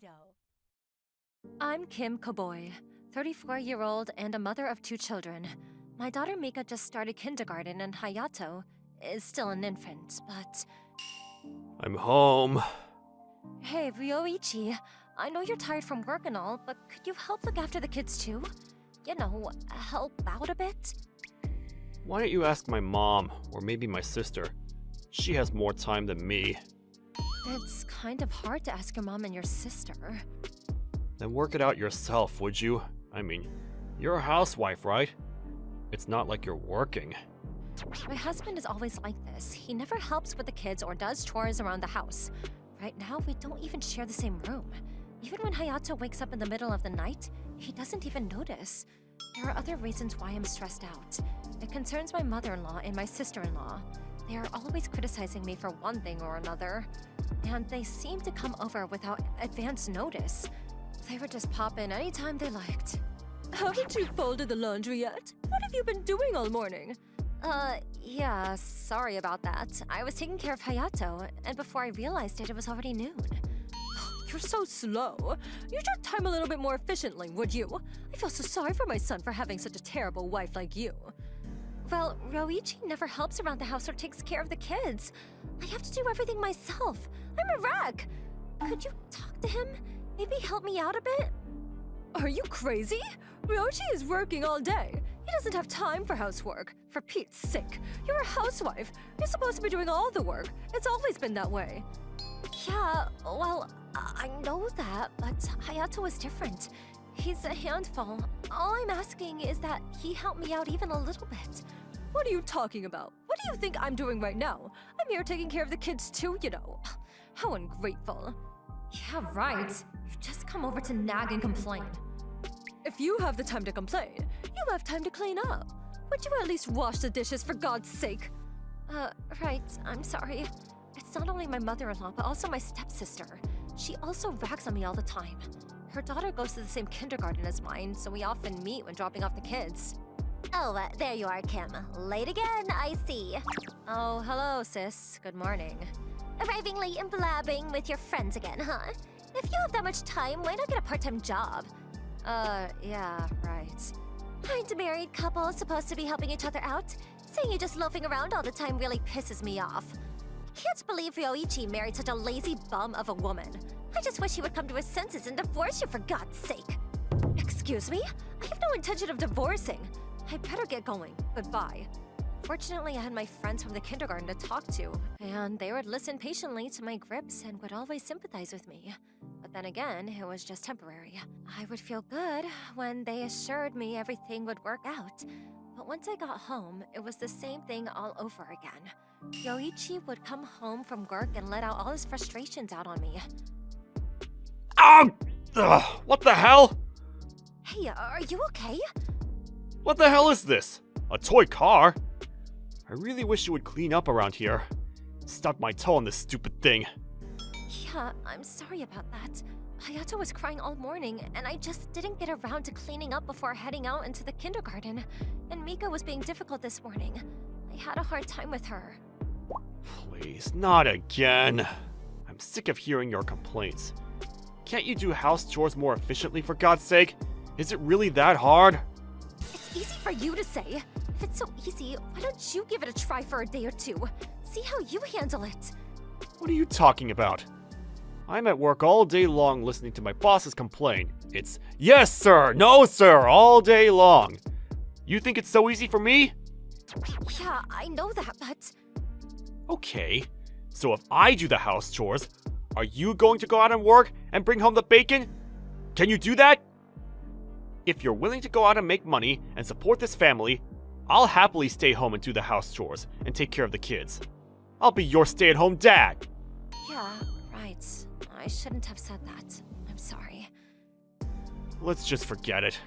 Manga-Waido. I'm Kim Koboy, 34-year-old and a mother of 2 children. My daughter Mika just started kindergarten and Hayato is still an infant, but... I'm home. Hey, Ryoichi, I know you're tired from work and all, but could you help look after the kids too? You know, help out a bit? Why don't you ask my mom, or maybe my sister? She has more time than me. It's kind of hard to ask your mom and your sister. Then work it out yourself, would you? I mean, you're a housewife, right? It's not like you're working. My husband is always like this. He never helps with the kids or does chores around the house. Right now, we don't even share the same room. Even when Hayato wakes up in the middle of the night, he doesn't even notice. There are other reasons why I'm stressed out. It concerns my mother-in-law and my sister-in-law. They are always criticizing me for one thing or another. And they seem to come over without advance notice. They would just pop in anytime they liked. Haven't you folded the laundry yet? What have you been doing all morning? Yeah, sorry about that. I was taking care of Hayato, and before I realized it, it was already noon. You're so slow. Use your time a little bit more efficiently, would you? I feel so sorry for my son for having such a terrible wife like you. Well, Ryoichi never helps around the house or takes care of the kids. I have to do everything myself. I'm a wreck. Could you talk to him? Maybe help me out a bit? Are you crazy? Ryoichi is working all day. He doesn't have time for housework. For Pete's sake, you're a housewife. You're supposed to be doing all the work. It's always been that way. Yeah, well, I know that, but Hayato is different. He's a handful. All I'm asking is that he help me out even a little bit. What are you talking about? What do you think I'm doing right now? I'm here taking care of the kids too, you know. How ungrateful. Yeah, right. You just come over to nag and complain. If you have the time to complain, you have time to clean up. Would you at least wash the dishes for God's sake? Right, I'm sorry. It's not only my mother-in-law, but also my stepsister. She also rags on me all the time. Her daughter goes to the same kindergarten as mine, so we often meet when dropping off the kids. Oh, there you are, Kim. Late again, I see. Oh, hello, sis. Good morning. Arriving late and blabbing with your friends again, huh? If you have that much time, why not get a part-time job? Yeah, right. Aren't a married couple supposed to be helping each other out? Seeing you just loafing around all the time really pisses me off. Can't believe Ryoichi married such a lazy bum of a woman. I just wish he would come to his senses and divorce you for God's sake. Excuse me? I have no intention of divorcing. I better get going. Goodbye. Fortunately, I had my friends from the kindergarten to talk to, and they would listen patiently to my grips and would always sympathize with me. But then again, it was just temporary. I would feel good when they assured me everything would work out. But once I got home, it was the same thing all over again. Ryoichi would come home from work and let out all his frustrations out on me. Ow! Ugh, what the hell? Hey, are you okay? What the hell is this? A toy car? I really wish you would clean up around here. Stuck my toe on this stupid thing. Yeah, I'm sorry about that. Hayato was crying all morning, and I just didn't get around to cleaning up before heading out into the kindergarten. And Mika was being difficult this morning. I had a hard time with her. Please, not again. I'm sick of hearing your complaints. Can't you do house chores more efficiently, for God's sake? Is it really that hard? It's easy for you to say. If it's so easy, why don't you give it a try for a day or two? See how you handle it. What are you talking about? I'm at work all day long listening to my bosses complain. It's yes sir, no sir, all day long. You think it's so easy for me? Yeah, I know that, but... Okay, so if I do the house chores, are you going to go out and work and bring home the bacon? Can you do that? If you're willing to go out and make money and support this family, I'll happily stay home and do the house chores and take care of the kids. I'll be your stay-at-home dad. Yeah, right. I shouldn't have said that. I'm sorry. Let's just forget it.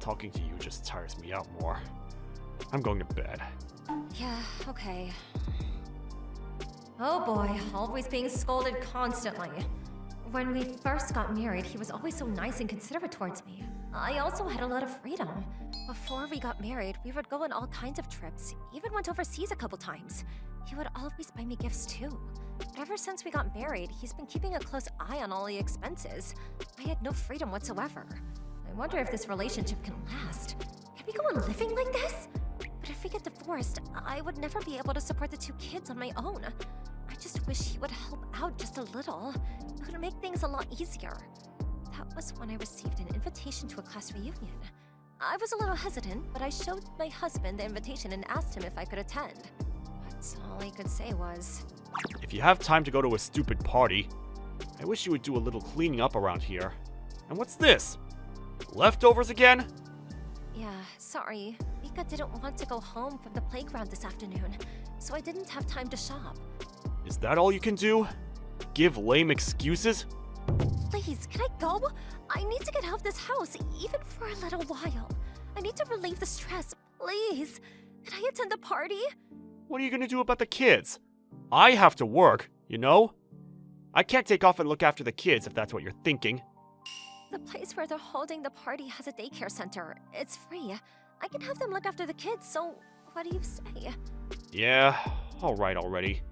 Talking to you just tires me out more. I'm going to bed. Yeah, okay. Oh boy, always being scolded constantly. When we first got married, he was always so nice and considerate towards me. I also had a lot of freedom. Before we got married, we would go on all kinds of trips, even went overseas a couple times. He would always buy me gifts too. But ever since we got married, he's been keeping a close eye on all the expenses. I had no freedom whatsoever. I wonder if this relationship can last. Can we go on living like this? But if we get divorced, I would never be able to support the 2 kids on my own. I just wish he would help out just a little. It would make things a lot easier. That was when I received an invitation to a class reunion. I was a little hesitant, but I showed my husband the invitation and asked him if I could attend. But all he could say was, If you have time to go to a stupid party, I wish you would do a little cleaning up around here. And what's this? Leftovers again? yeah, sorry. Mika didn't want to go home from the playground this afternoon, so I didn't have time to shop. Is that all you can do? Give lame excuses? Please, can I go? I need to get out of this house, even for a little while. I need to relieve the stress, please. Can I attend the party? What are you gonna do about the kids? I have to work, you know? I can't take off and look after the kids if that's what you're thinking. The place where they're holding the party has a daycare center. It's free. I can have them look after the kids, so what do you say? Yeah, alright already.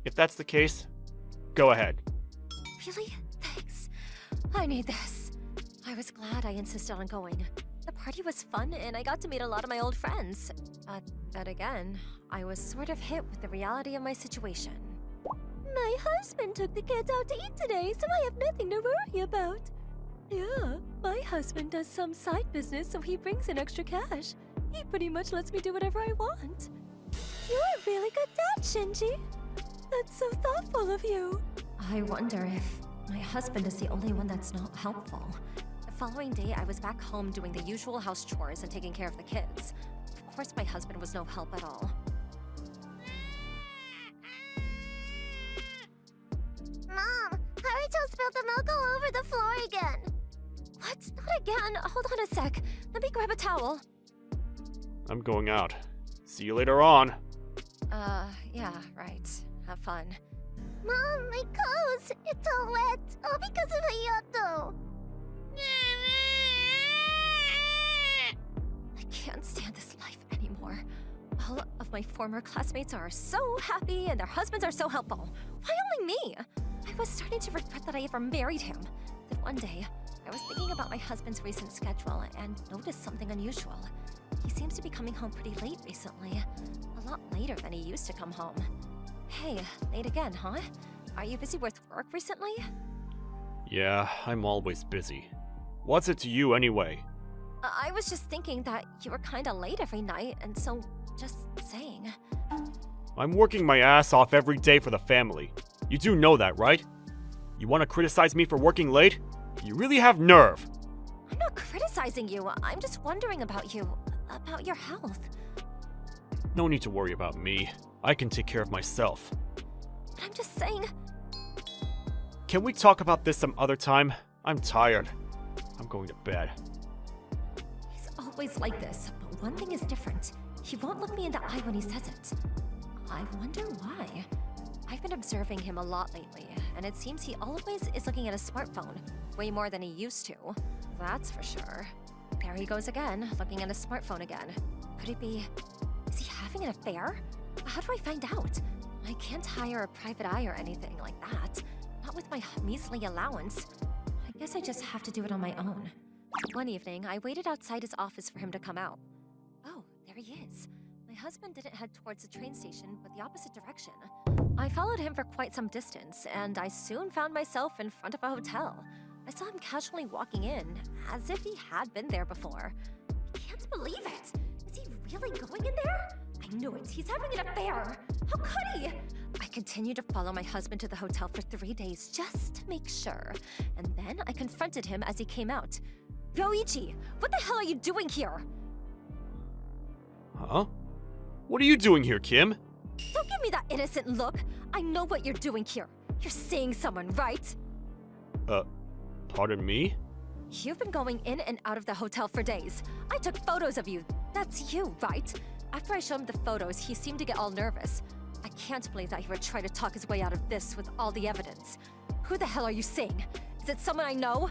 If that's the case, go ahead. Really? Thanks. I need this. I was glad I insisted on going. The party was fun, and I got to meet a lot of my old friends. But then again, I was sort of hit with the reality of my situation. My husband took the kids out to eat today, so I have nothing to worry about. Yeah, my husband does some side business, so he brings in extra cash. He pretty much lets me do whatever I want. You're a really good dad, Shinji. That's so thoughtful of you. I wonder if my husband is the only one that's not helpful. The following day, I was back home doing the usual house chores and taking care of the kids. Of course, my husband was no help at all. Mom, Haruto spilled the milk all over the floor again. What? Not again. Hold on a sec. Let me grab a towel. I'm going out. See you later on. Yeah, right. Have fun. Mom, my clothes! It's all wet! All because of Hayato! I can't stand this life anymore. All of my former classmates are so happy and their husbands are so helpful. Why only me? I was starting to regret that I ever married him. Then one day, I was thinking about my husband's recent schedule and noticed something unusual. He seems to be coming home pretty late recently. A lot later than he used to come home. Hey, late again, huh? Are you busy with work recently? Yeah, I'm always busy. What's it to you anyway? I was just thinking that you were kinda late every night, and so just saying. I'm working my ass off every day for the family. You do know that, right? You want to criticize me for working late? You really have nerve. I'm not criticizing you. I'm just wondering about you, about your health. No need to worry about me. I can take care of myself. But I'm just saying. Can we talk about this some other time? I'm tired. I'm going to bed. He's always like this, but one thing is different. He won't look me in the eye when he says it. I wonder why. I've been observing him a lot lately, and it seems he always is looking at his smartphone, way more than he used to. That's for sure. There he goes again, looking at his smartphone again. Could it be... Is he having an affair? How do I find out? I can't hire a private eye or anything like that. Not with my measly allowance. I guess I just have to do it on my own. One evening, I waited outside his office for him to come out. Oh, there he is. My husband didn't head towards the train station, but the opposite direction. I followed him for quite some distance, and I soon found myself in front of a hotel. I saw him casually walking in, as if he had been there before. I can't believe it! Is he really going in there? I knew it! He's having an affair! How could he? I continued to follow my husband to the hotel for 3 days just to make sure. And then I confronted him as he came out. Ryoichi, what the hell are you doing here? Huh? What are you doing here, Kim? Don't give me that innocent look. I know what you're doing here. You're seeing someone, right? Pardon me? You've been going in and out of the hotel for days. I took photos of you. That's you, right? After I showed him the photos, he seemed to get all nervous. I can't believe that he would try to talk his way out of this with all the evidence. Who the hell are you seeing? Is it someone I know?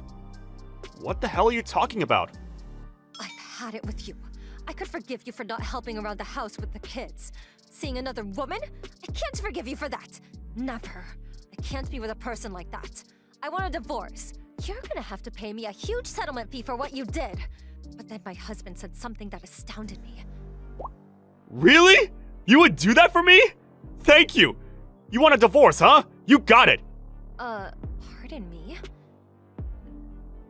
What the hell are you talking about? I've had it with you. I could forgive you for not helping around the house with the kids. Seeing another woman? I can't forgive you for that. Never. I can't be with a person like that. I want a divorce. You're gonna have to pay me a huge settlement fee for what you did. But then my husband said something that astounded me. Really? You would do that for me? Thank you. You want a divorce, huh? You got it. Pardon me?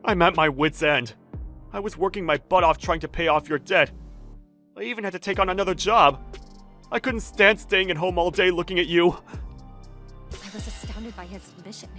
I'm at my wit's end. I was working my butt off trying to pay off your debt. I even had to take on another job. I couldn't stand staying at home all day looking at you. I was astounded by his admission.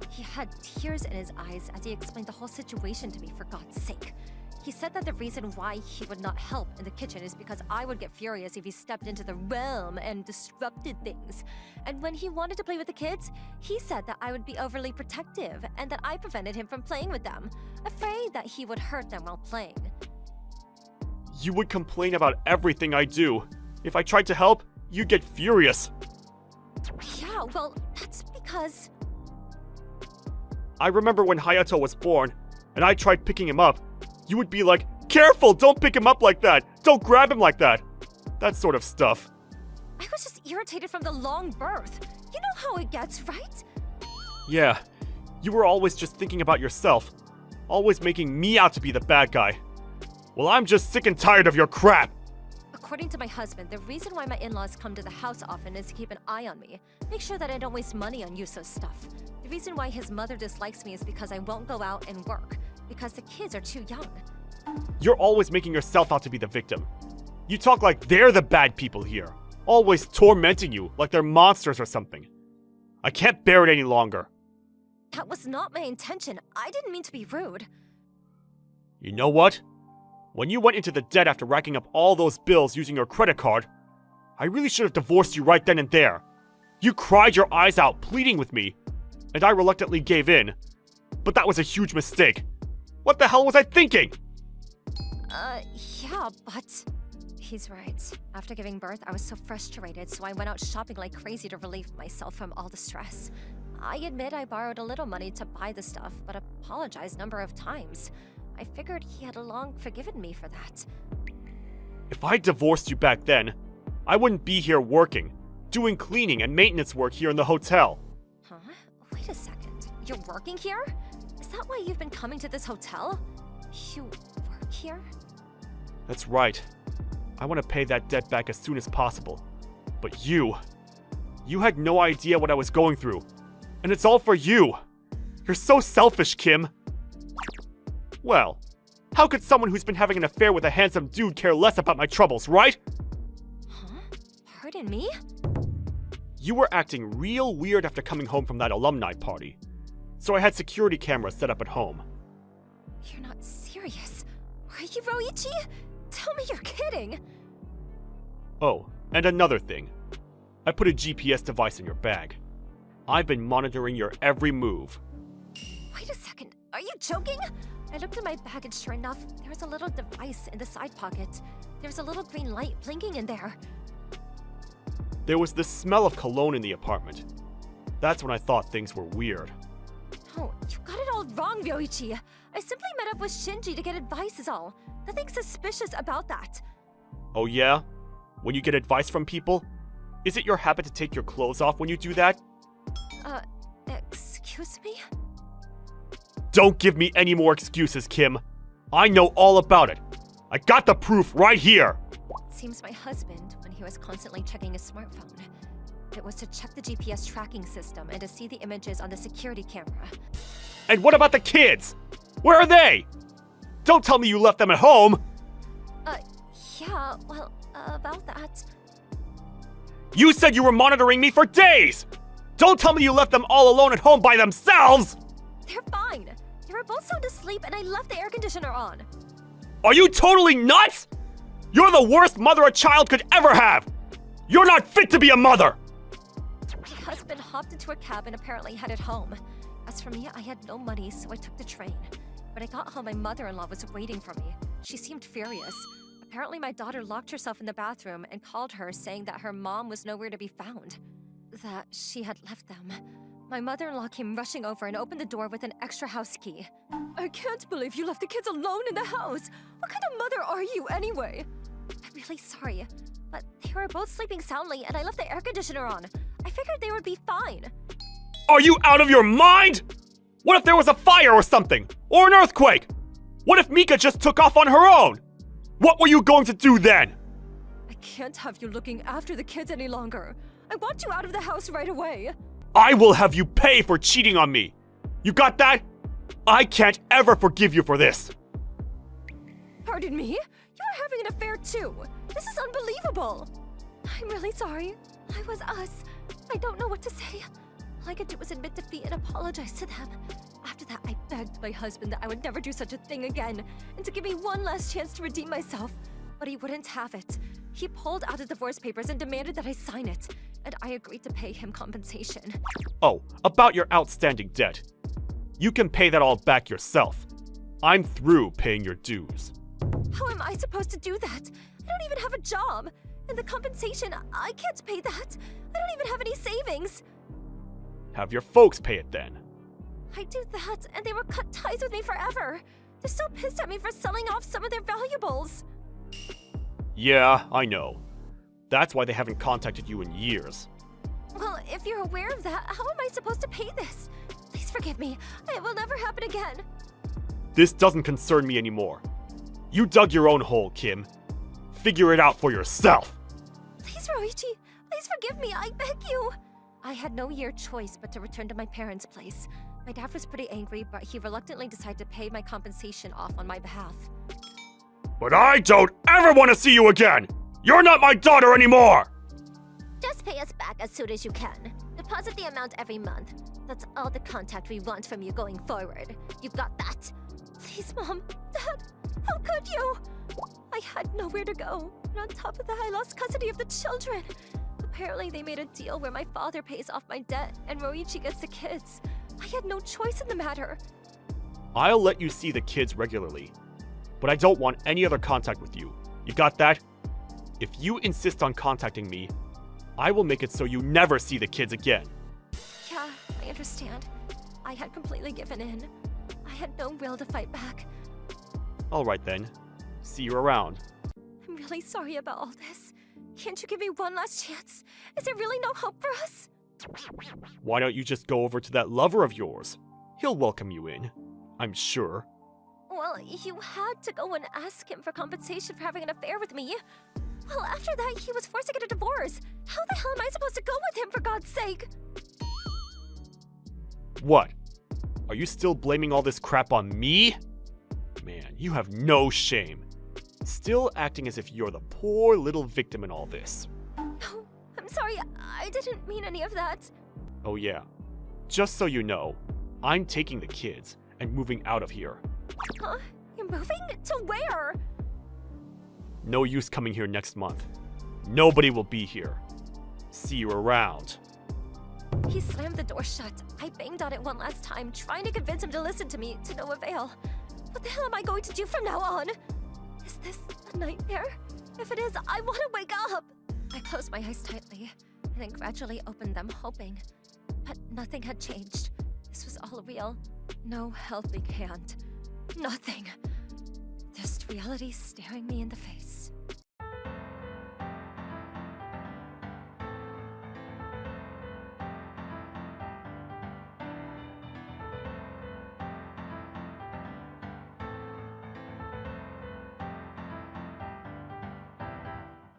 He had tears in his eyes as he explained the whole situation to me, for God's sake. He said that the reason why he would not help in the kitchen is because I would get furious if he stepped into the realm and disrupted things. And when he wanted to play with the kids, he said that I would be overly protective and that I prevented him from playing with them, afraid that he would hurt them while playing. You would complain about everything I do. If I tried to help, you'd get furious. Yeah, well, that's because... I remember when Hayato was born, and I tried picking him up. You would be like, "Careful, don't pick him up like that! Don't grab him like that!" That sort of stuff. I was just irritated from the long birth. You know how it gets, right? Yeah, you were always just thinking about yourself. Always making me out to be the bad guy. Well, I'm just sick and tired of your crap! According to my husband, the reason why my in-laws come to the house often is to keep an eye on me. Make sure that I don't waste money on useless stuff. The reason why his mother dislikes me is because I won't go out and work. Because the kids are too young. You're always making yourself out to be the victim. You talk like they're the bad people here. Always tormenting you like they're monsters or something. I can't bear it any longer. That was not my intention. I didn't mean to be rude. You know what? When you went into the debt after racking up all those bills using your credit card, I really should have divorced you right then and there. You cried your eyes out pleading with me, and I reluctantly gave in. But that was a huge mistake. What the hell was I thinking? Yeah, but... He's right. After giving birth, I was so frustrated, so I went out shopping like crazy to relieve myself from all the stress. I admit I borrowed a little money to buy the stuff, but apologized a number of times. I figured he had long forgiven me for that. If I divorced you back then, I wouldn't be here working, doing cleaning and maintenance work here in the hotel. Huh? Wait a second. You're working here? Is that why you've been coming to this hotel? You work here? That's right. I want to pay that debt back as soon as possible. But you had no idea what I was going through. And it's all for you. You're so selfish, Kim. Well, how could someone who's been having an affair with a handsome dude care less about my troubles, right? Huh? Pardon me? You were acting real weird after coming home from that alumni party. So I had security cameras set up at home. You're not serious. Are you, Roichi? Tell me you're kidding. Oh, and another thing. I put a GPS device in your bag. I've been monitoring your every move. Wait a second. Are you joking? I looked in my bag and sure enough, there was a little device in the side pocket. There's a little green light blinking in there. There was the smell of cologne in the apartment. That's when I thought things were weird. Oh, you got it all wrong, Ryoichi. I simply met up with Shinji to get advice is all. Nothing suspicious about that. Oh yeah? When you get advice from people? Is it your habit to take your clothes off when you do that? Excuse me? Don't give me any more excuses, Kim. I know all about it. I got the proof right here. It seems my husband, when he was constantly checking his smartphone, it was to check the GPS tracking system and to see the images on the security camera. And what about the kids? Where are they? Don't tell me you left them at home. Yeah, well, about that. You said you were monitoring me for days. Don't tell me you left them all alone at home by themselves. They're fine. They were both sound asleep and I left the air conditioner on. Are you totally nuts? You're the worst mother a child could ever have. You're not fit to be a mother. My husband hopped into a cab and apparently headed home. As for me, I had no money, so I took the train. When I got home, my mother-in-law was waiting for me. She seemed furious. Apparently, my daughter locked herself in the bathroom and called her, saying that her mom was nowhere to be found. That she had left them. My mother-in-law came rushing over and opened the door with an extra house key. I can't believe you left the kids alone in the house! What kind of mother are you, anyway? I'm really sorry, but they were both sleeping soundly and I left the air conditioner on. I figured they would be fine. Are you out of your mind? What if there was a fire or something? Or an earthquake? What if Mika just took off on her own? What were you going to do then? I can't have you looking after the kids any longer. I want you out of the house right away. I will have you pay for cheating on me. You got that? I can't ever forgive you for this. Pardon me? You're having an affair too. This is unbelievable. I'm really sorry. I was us. I don't know what to say. All I could do was admit defeat and apologize to them. After that, I begged my husband that I would never do such a thing again, and to give me one last chance to redeem myself. But he wouldn't have it. He pulled out the divorce papers and demanded that I sign it, and I agreed to pay him compensation. Oh, about your outstanding debt. You can pay that all back yourself. I'm through paying your dues. How am I supposed to do that? I don't even have a job. And the compensation, I can't pay that. I don't even have any savings. Have your folks pay it then. I do that, and they will cut ties with me forever. They're still pissed at me for selling off some of their valuables. Yeah, I know. That's why they haven't contacted you in years. Well, if you're aware of that, how am I supposed to pay this? Please forgive me. It will never happen again. This doesn't concern me anymore. You dug your own hole, Kim. Figure it out for yourself. Please, Roichi. Please forgive me. I beg you. I had no choice but to return to my parents' place. My dad was pretty angry, but he reluctantly decided to pay my compensation off on my behalf. But I don't ever want to see you again! You're not my daughter anymore! Just pay us back as soon as you can. Deposit the amount every month. That's all the contact we want from you going forward. You got that? Please, Mom. Dad, how could you? I had nowhere to go. And on top of that, I lost custody of the children. Apparently, they made a deal where my father pays off my debt and Roichi gets the kids. I had no choice in the matter. I'll let you see the kids regularly. But I don't want any other contact with you. You got that? If you insist on contacting me, I will make it so you never see the kids again. Yeah, I understand. I had completely given in. I had no will to fight back. Alright then. See you around. I'm really sorry about all this. Can't you give me one last chance? Is there really no hope for us? Why don't you just go over to that lover of yours? He'll welcome you in, I'm sure. Well, you had to go and ask him for compensation for having an affair with me. Well, after that, he was forced to get a divorce. How the hell am I supposed to go with him, for God's sake? What? Are you still blaming all this crap on me? Man, you have no shame. Still acting as if you're the poor little victim in all this. No, I'm sorry. I didn't mean any of that. Oh yeah. Just so you know, I'm taking the kids and moving out of here. Huh? You're moving? To where? No use coming here next month. Nobody will be here. See you around. He slammed the door shut. I banged on it one last time, trying to convince him to listen to me, to no avail. What the hell am I going to do from now on? Is this a nightmare? If it is, I want to wake up! I closed my eyes tightly, and then gradually opened them, hoping. But nothing had changed. This was all real. No helping hand. Nothing. Just reality staring me in the face.